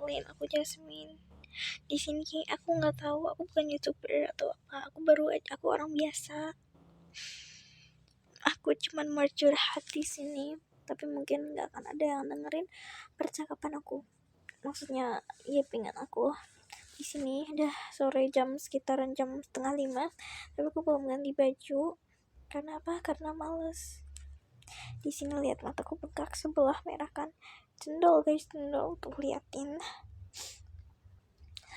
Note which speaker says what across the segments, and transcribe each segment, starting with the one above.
Speaker 1: kenalin, aku Jasmine. Di sini aku nggak tahu, aku bukan YouTuber atau apa. Aku orang biasa. Aku cuman mau curhat di sini, tapi mungkin nggak akan ada yang dengerin percakapan aku. Maksudnya, ya pengen aku di sini udah sore, sekitaran jam 4:30, tapi aku belum ganti baju. Karena apa? Karena males. Di sini lihat mataku bengkak sebelah merah kan. Cendol guys, cendol tuh liatin.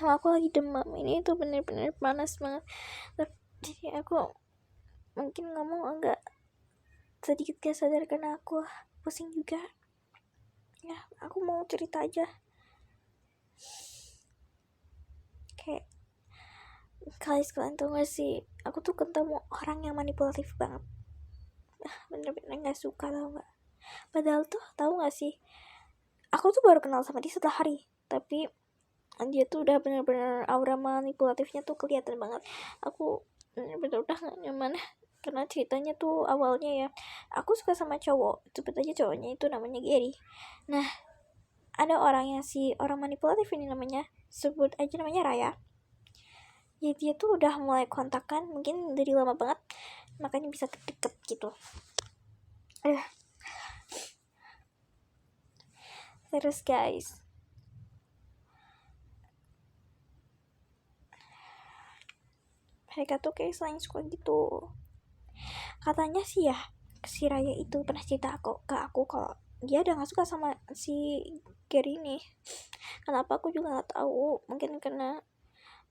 Speaker 1: Sama aku lagi demam, ini tuh bener-bener panas banget. Jadi aku mungkin ngomong agak sedikit gak sadar karena aku pusing juga. Ya, aku mau cerita aja. Kayak kalian tau gak sih, aku tuh ketemu orang yang manipulatif banget. Bener-bener gak suka, tau gak. Padahal tuh tau gak sih, aku tuh baru kenal sama dia setelah hari, tapi dia tuh udah bener-bener aura manipulatifnya tuh kelihatan banget. Aku bener-bener udah gak nyaman karena ceritanya tuh awalnya ya, aku suka sama cowok, sebut aja cowoknya itu namanya Gary. Nah, ada orang manipulatif ini namanya, sebut aja namanya Raya. Jadi dia tuh udah mulai kontakkan, mungkin dari lama banget, makanya bisa deket gitu. Terus guys, mereka tuh kayak saling suka gitu. Katanya sih ya, si Raya itu pernah cerita ke aku kalau dia udah gak suka sama si Gary ini. Kenapa aku juga gak tahu, mungkin karena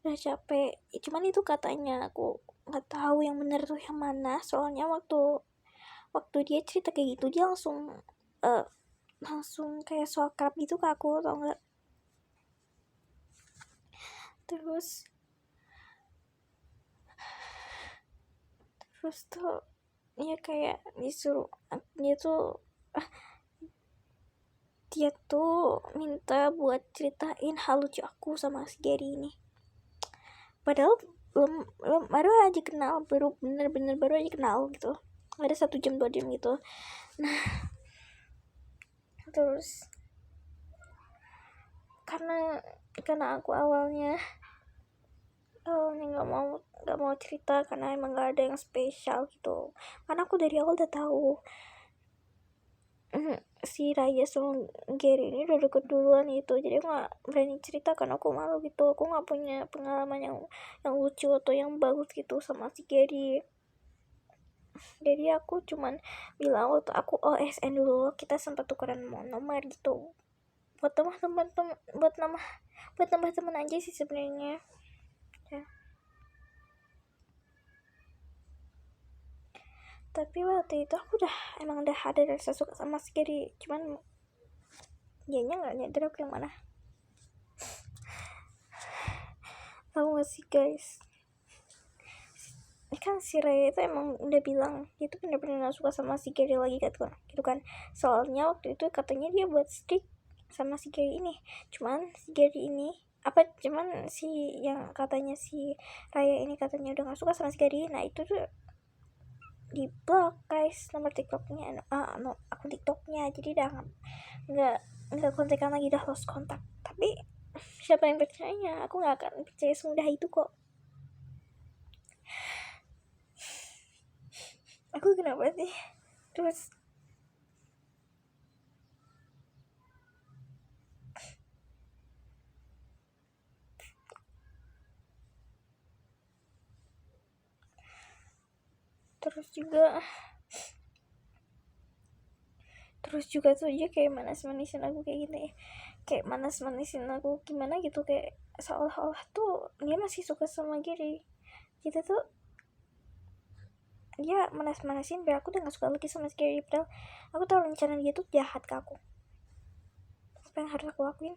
Speaker 1: udah capek. Cuman itu katanya, aku gak tahu yang bener tuh yang mana. Soalnya waktu dia cerita kayak gitu, dia langsung kayak so akrab gitu ke aku, tau gak. Terus tuh ya kayak dia tuh minta buat ceritain hal lucu aku sama si Gary ini. Padahal belum baru aja kenal, bener-bener baru aja kenal gitu, ada 1 jam 2 jam gitu. Nah, terus karena aku awalnya nggak mau cerita karena emang nggak ada yang spesial gitu, karena aku dari awal udah tahu si Raya sama Gary ini udah deket duluan gitu. Jadi aku nggak berani cerita karena aku malu gitu, aku nggak punya pengalaman yang lucu atau yang bagus gitu sama si Gary. Jadi aku cuman bilang waktu aku OSN dulu, kita sempat tukeran nomor gitu, buat nambah teman aja sih sebenarnya ya. Tapi waktu itu aku emang udah ada rasa suka sama si Gary, cuman dianya nggak nyadar aku yang mana. Tahu gak sih guys, ini kan si Raya itu emang udah bilang dia tuh bener-bener gak suka sama si Gary lagi gitu kan. Soalnya waktu itu katanya dia buat stick sama si Gary ini, cuman si yang katanya si Raya ini katanya udah gak suka sama si Gary. Nah itu tuh di blok guys nomor TikToknya, akun TikToknya. Jadi udah nggak kontekan lagi, udah lost kontak. Tapi siapa yang percaya? Aku nggak akan percaya semudah itu kok. Aku kenapa sih? Terus juga tuh dia kayak manas-manisin aku kayak gini, kayak manas-manisin aku gimana gitu, kayak seolah-olah tuh dia masih suka sama Gary gitu tuh. Dia manas-manasin biar aku udah gak suka lagi sama Gary, padahal aku tahu rencana dia tuh jahat ke aku. Apa yang harus aku lakuin?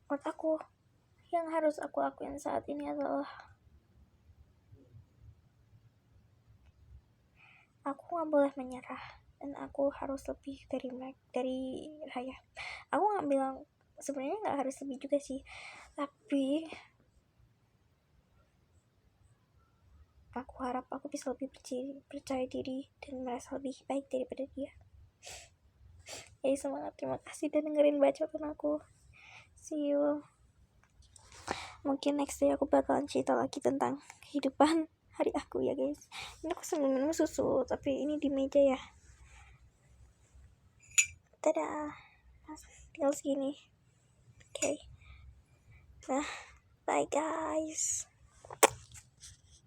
Speaker 1: Menurut aku, yang harus aku lakuin saat ini adalah aku gak boleh menyerah, dan aku harus lebih dari Raya. Aku gak bilang, sebenarnya gak harus lebih juga sih, tapi aku harap aku bisa lebih percaya diri dan merasa lebih baik daripada dia. Ya semangat, terima kasih udah dengerin bacotan aku. See you. Mungkin next day aku bakalan cerita lagi tentang kehidupan hari aku ya guys. Ini aku sambil minum susu, tapi ini di meja ya. Dadah. Tinggal segini. Oke. Nah, bye guys.